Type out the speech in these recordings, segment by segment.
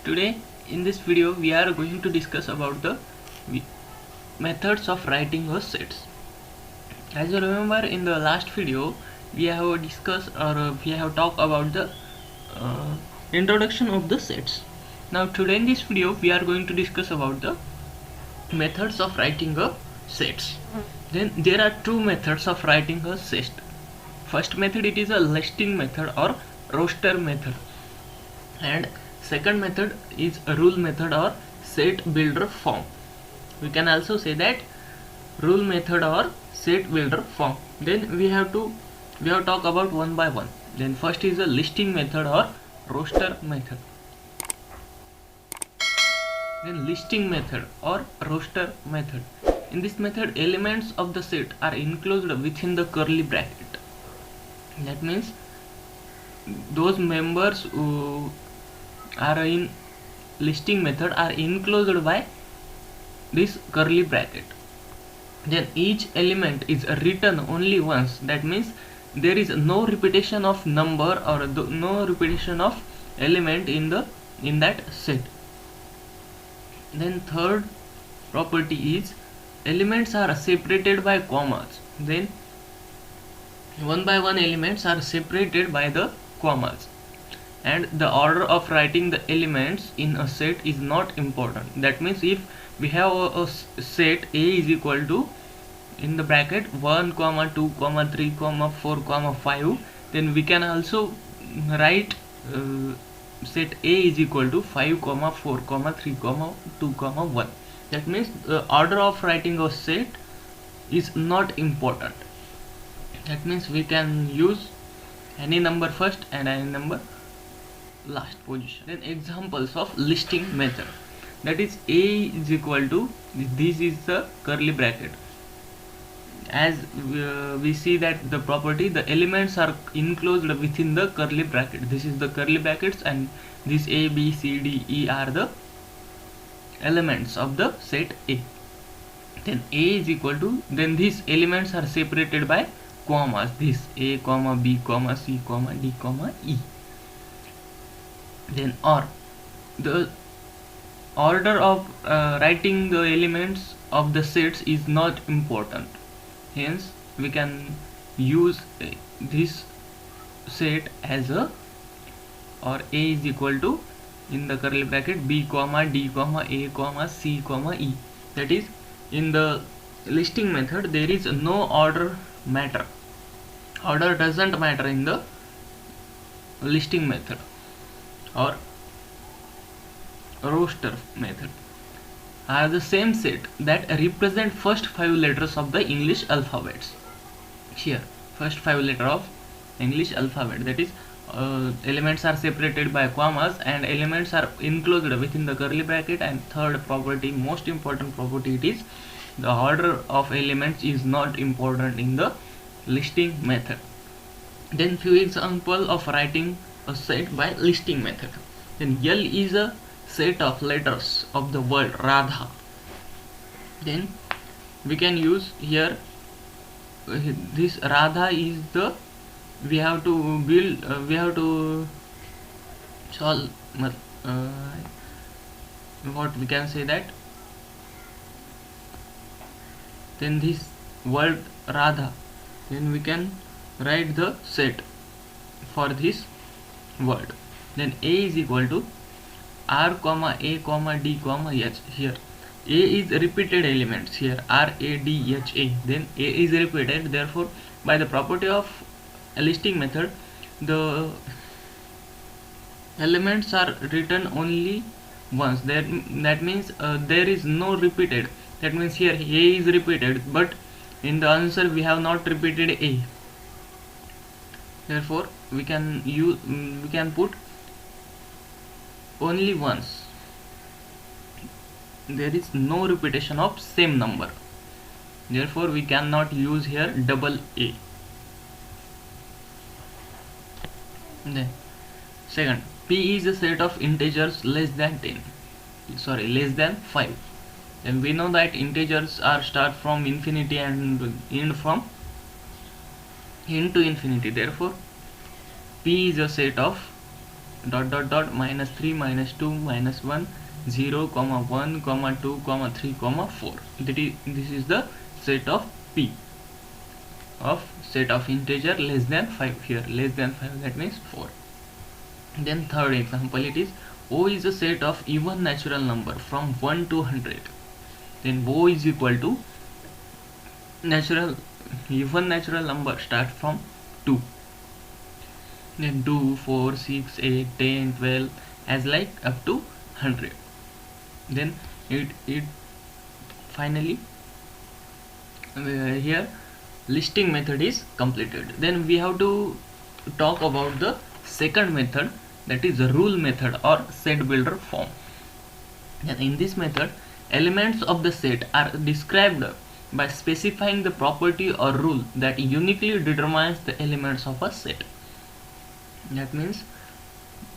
Today in this video we are going to discuss about the methods of writing a sets. As you remember, in the last video we have discussed or we have talked about the introduction of the sets. Now today in this video we are going to discuss about the methods of writing a sets. Then there are two methods of writing a set. First method, it is a listing method or roster method, and second method is a rule method or set builder form. We can also say that rule method or set builder form. Then we have talk about one by one. Then first is a listing method or roster method. Then listing method or roster method. In this method, elements of the set are enclosed within the curly bracket. That means those members who are in listing method are enclosed by this curly bracket. Then each element is written only once. That means there is no repetition of number or no repetition of element in that set. Then third property is elements are separated by commas. Then one by one elements are separated by the commas, and the order of writing the elements in a set is not important. That means if we have a set A is equal to in the bracket 1 comma 2 comma 3 comma 4 comma 5, then we can also write set A is equal to 5 comma 4 comma 3 comma 2 comma 1. That means the order of writing a set is not important. That means we can use any number first and any number last position. Then examples of listing method, that is A is equal to, this is the curly bracket. As we see that the property, the elements are enclosed within the curly bracket. This is the curly brackets, and this A, B, C, D, E are the elements of the set A. Then A is equal to, then these elements are separated by commas, this A comma B comma C comma D comma E. Then or, the order of writing the elements of the sets is not important. Hence we can use this set as a, or A is equal to in the curly bracket B comma D comma A comma C comma E. That is, in the listing method there is no order matter. Order doesn't matter in the listing method or roster method. Are the same set that represent first 5 letters of the English alphabets. Here first 5 letter of English alphabet, that is elements are separated by commas and elements are enclosed within the curly bracket. And third property, most important property, it is the order of elements is not important in the listing method. Then few example of writing a set by listing method. Then L is a set of letters of the word Radha. Then we can use here this Radha is the, we have to build we have to solve what we can say that, then this word Radha, then we can write the set for this word. Then A is equal to R comma A comma D comma H. Here A is repeated elements, here R A D H A, then A is repeated. Therefore by the property of a listing method, the elements are written only once. That means there is no repeated. That means here A is repeated, but in the answer we have not repeated A. Therefore we can use, we can put only once. There is no repetition of same number. Therefore we cannot use here double A. Then second, P is a set of integers less than 5. Then we know that integers are start from infinity and end from into infinity. Therefore P is a set of dot dot dot minus 3 minus 2 minus 1 0 comma 1 comma 2 comma 3 comma 4. This is the set of P of set of integer less than 5. Here less than 5, that means 4. Then third example, it is O is a set of even natural number from 1 to 100. Then O is equal to even natural number start from 2, then 2 4 6 8 10 12 as like up to 100. Then it finally here listing method is completed. Then we have to talk about the second method, that is the rule method or set builder form. And in this method, elements of the set are described by specifying the property or rule that uniquely determines the elements of a set. That means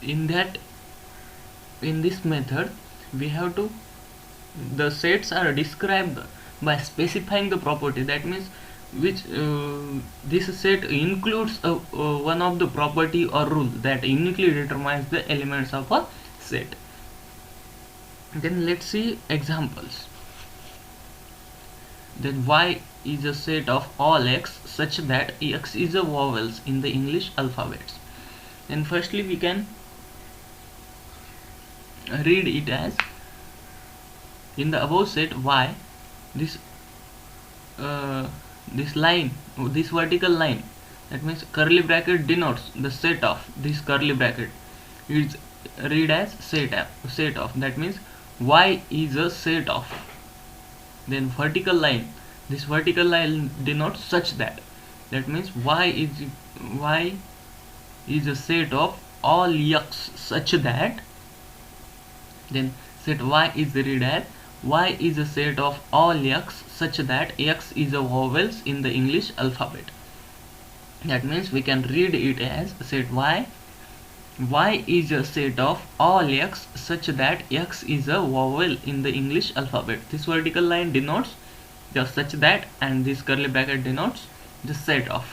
in this method we have to, the sets are described by specifying the property, that means which this set includes one of the property or rule that uniquely determines the elements of a set. Then let's see examples. Then Y is a set of all X such that X is a vowels in the English alphabets. Then firstly we can read it as, in the above set Y, this line, this vertical line, that means curly bracket denotes the set of, this curly bracket is read as set of, that means Y is a set of. Then vertical line, this vertical line denotes such that means Y is a set of all X such that. Then set Y is read as Y is a set of all X such that X is a vowels in the English alphabet. That means we can read it as set Y is a set of all X such that X is a vowel in the English alphabet. This vertical line denotes the such that, and this curly bracket denotes the set of.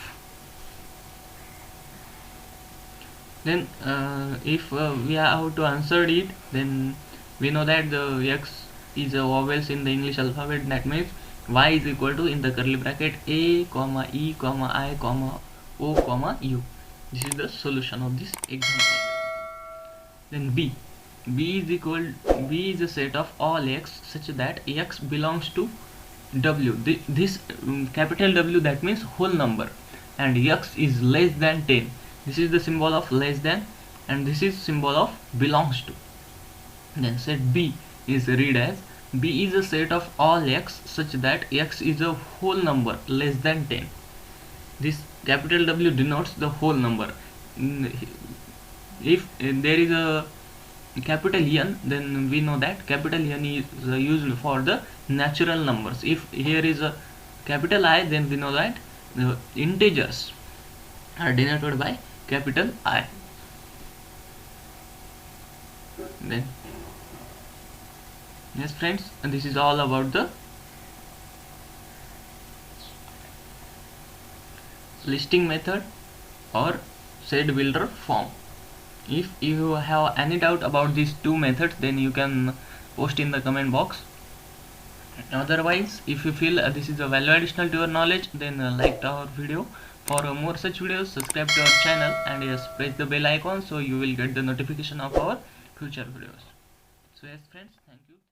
Then if we have to answer it, then we know that the X is a vowels in the English alphabet. That means Y is equal to, in the curly bracket, A comma E comma I comma O comma U. This is the solution of this example. Then B is a set of all X such that X belongs to W. This capital W, that means whole number, and X is less than 10. This is the symbol of less than, and this is symbol of belongs to. Then set B is read as, B is a set of all X such that X is a whole number less than 10. This capital W denotes the whole number. If there is a capital N, then we know that capital N is used for the natural numbers. If here is a capital I, then we know that the integers are denoted by capital I. Then yes friends, and this is all about the listing method or set builder form. If you have any doubt about these two methods, then you can post in the comment box. Otherwise, if you feel this is a value additional to your knowledge, then like our video. For more such videos, subscribe to our channel, and yes, press the bell icon so you will get the notification of our future videos. So yes friends, thank you.